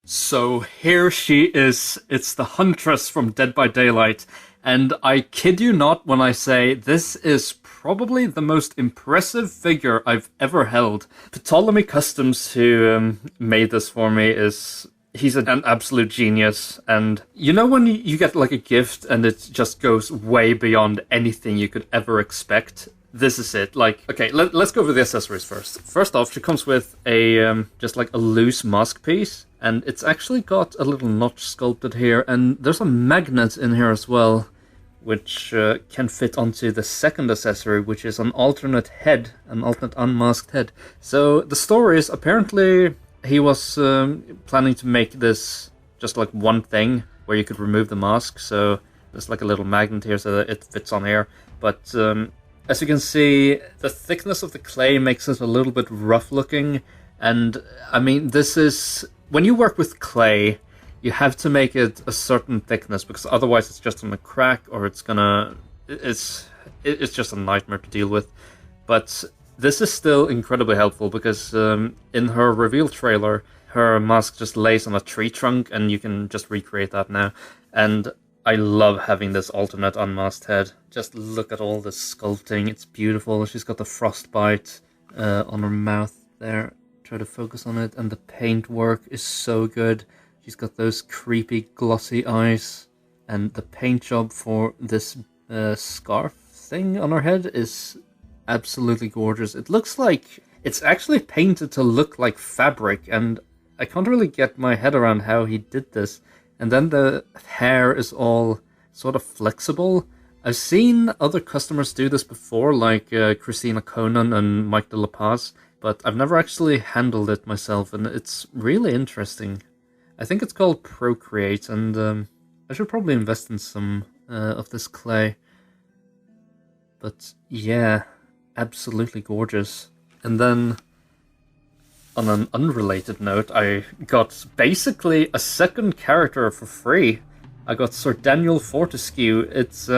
So here she is. It's the Huntress from Dead by Daylight. And I kid you not when I say this is probably the most impressive figure I've ever held. Ptolecustoms, who made this for me, he's an absolute genius. And you know when you get like a gift and it just goes way beyond anything you could ever expect? This is it. Like, okay, let's go over the accessories first. First off, she comes with a just like a loose mask piece, and it's actually got a little notch sculpted here, and there's a magnet in here as well, which can fit onto the second accessory, which is an alternate head, an alternate unmasked head. So the story is apparently he was planning to make this just like one thing where you could remove the mask. So there's like a little magnet here so that it fits on here, but as you can see, the thickness of the clay makes it a little bit rough looking, and I mean, this is... when you work with clay, you have to make it a certain thickness, because otherwise it's just gonna crack, or it's just a nightmare to deal with. But this is still incredibly helpful, because in her reveal trailer, her mask just lays on a tree trunk, and you can just recreate that now. And I love having this alternate unmasked head. Just look at all this sculpting, it's beautiful. She's got the frostbite on her mouth there. Try to focus on it, and the paint work is so good. She's got those creepy glossy eyes, and the paint job for this scarf thing on her head is absolutely gorgeous. It looks like it's actually painted to look like fabric, and I can't really get my head around how he did this. And then the hair is all sort of flexible. I've seen other customers do this before, like Christina Conan and Mike de La Paz, but I've never actually handled it myself, and it's really interesting. I think it's called Procreate, and I should probably invest in some of this clay. But yeah, absolutely gorgeous. And then, on an unrelated note, I got basically a second character for free. I got Sir Daniel Fortescue. It's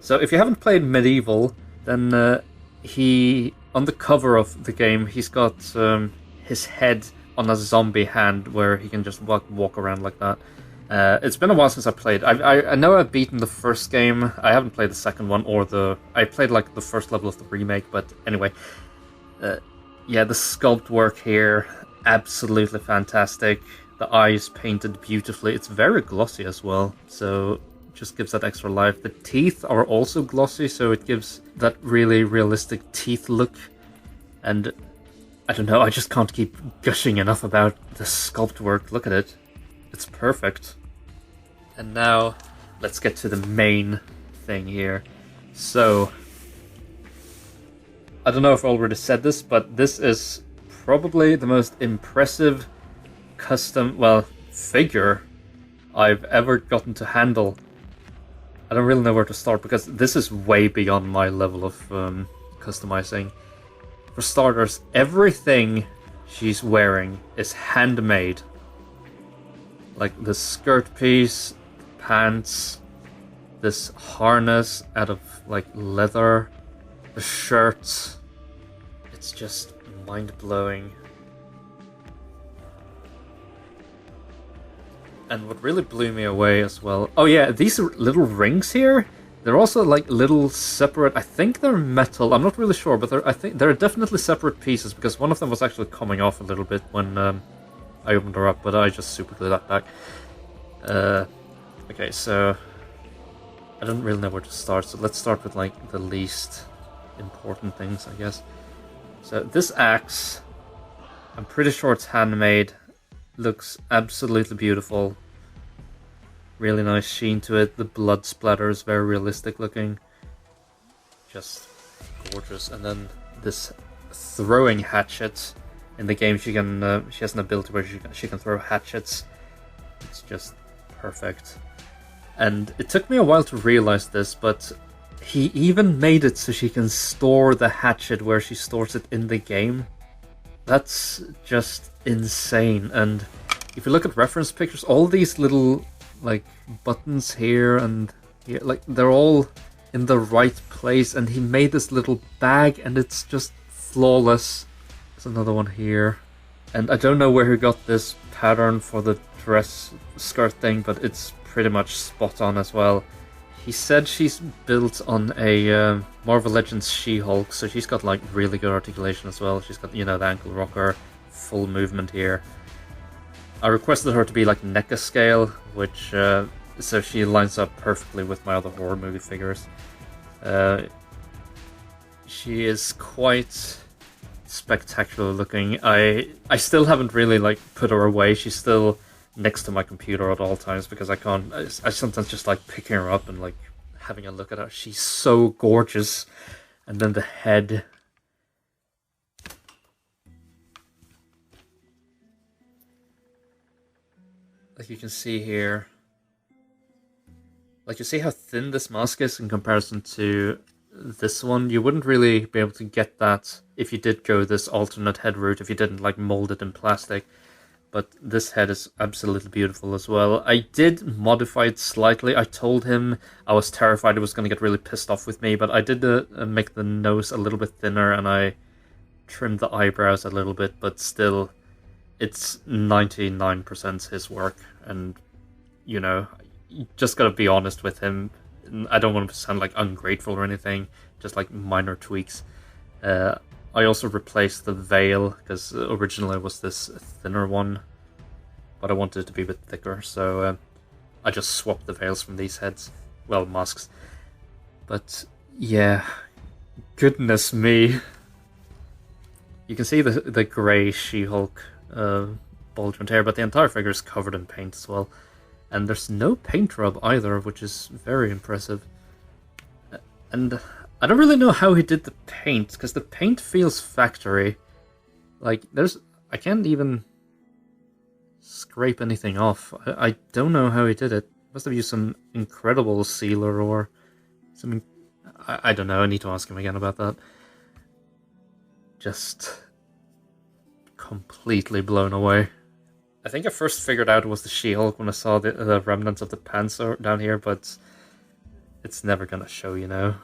so if you haven't played Medieval, then he, on the cover of the game, he's got his head on a zombie hand where he can just walk around like that. It's been a while since I played. I know I've beaten the first game. I haven't played the second one I played like the first level of the remake, but anyway. Yeah, the sculpt work here, absolutely fantastic. The eyes painted beautifully. It's very glossy as well, so just gives that extra life. The teeth are also glossy, so it gives that really realistic teeth look. And I don't know, I just can't keep gushing enough about the sculpt work. Look at it. It's perfect. And now, let's get to the main thing here. So, I don't know if I already said this, but this is probably the most impressive custom, well, figure I've ever gotten to handle. I don't really know where to start, because this is way beyond my level of customizing. For starters, everything she's wearing is handmade. Like the skirt piece, pants, this harness out of like leather, the shirts. It's just mind-blowing. And what really blew me away as well... oh yeah, these little rings here, they're also like little separate... I think they're metal, I'm not really sure, but I think they're definitely separate pieces, because one of them was actually coming off a little bit when I opened her up, but I just super glued that back. Okay, so... I don't really know where to start, so let's start with like the least important things, I guess. So this axe, I'm pretty sure it's handmade. Looks absolutely beautiful. Really nice sheen to it. The blood splatter is very realistic looking. Just gorgeous. And then this throwing hatchet. In the game she has an ability where she can throw hatchets. It's just perfect. And it took me a while to realize this, but he even made it so she can store the hatchet where she stores it in the game. That's just insane. And if you look at reference pictures, all these little like buttons here and here, like they're all in the right place, and he made this little bag and it's just flawless. There's another one here. And I don't know where he got this pattern for the dress skirt thing, but it's pretty much spot on as well. He said she's built on a Marvel Legends She-Hulk, so she's got like really good articulation as well. She's got, you know, the ankle rocker, full movement here. I requested her to be like NECA scale, which so she lines up perfectly with my other horror movie figures. She is quite spectacular looking. I still haven't really like put her away. She's still next to my computer at all times because I can't. I sometimes just like picking her up and like having a look at her. She's so gorgeous. And then the head. Like you can see here. Like you see how thin this mask is in comparison to this one. You wouldn't really be able to get that if you did go this alternate head route, if you didn't like mold it in plastic. But this head is absolutely beautiful as well. I did modify it slightly. I told him I was terrified he was going to get really pissed off with me, but I did make the nose a little bit thinner and I trimmed the eyebrows a little bit, but still, it's 99% his work. And, you know, you just got to be honest with him. I don't want to sound like ungrateful or anything, just like minor tweaks. I also replaced the veil, because originally it was this thinner one, but I wanted it to be a bit thicker, so I just swapped the veils from these heads. Well, masks. But, yeah, goodness me. You can see the grey She-Hulk ball joint hair, but the entire figure is covered in paint as well. And there's no paint rub either, which is very impressive. And I don't really know how he did the paint, because the paint feels factory. Like, I can't even scrape anything off. I don't know how he did it. Must have used some incredible sealer or something. I don't know, I need to ask him again about that. Just completely blown away. I think I first figured out it was the She-Hulk when I saw the remnants of the pants down here, but it's never gonna show, you know.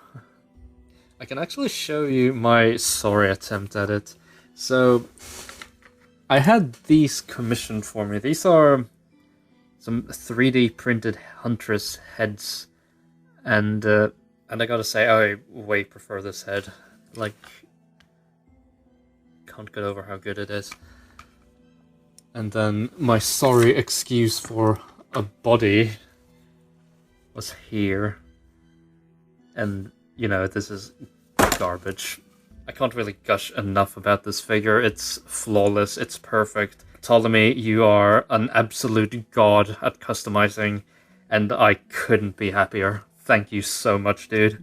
I can actually show you my sorry attempt at it. So, I had these commissioned for me. These are some 3D printed Huntress heads, and I gotta say, I way prefer this head. Like, can't get over how good it is. And then my sorry excuse for a body was here. And, you know, this is garbage. I can't really gush enough about this figure. It's flawless. It's perfect. Ptolemy, you are an absolute god at customizing, and I couldn't be happier. Thank you so much, dude.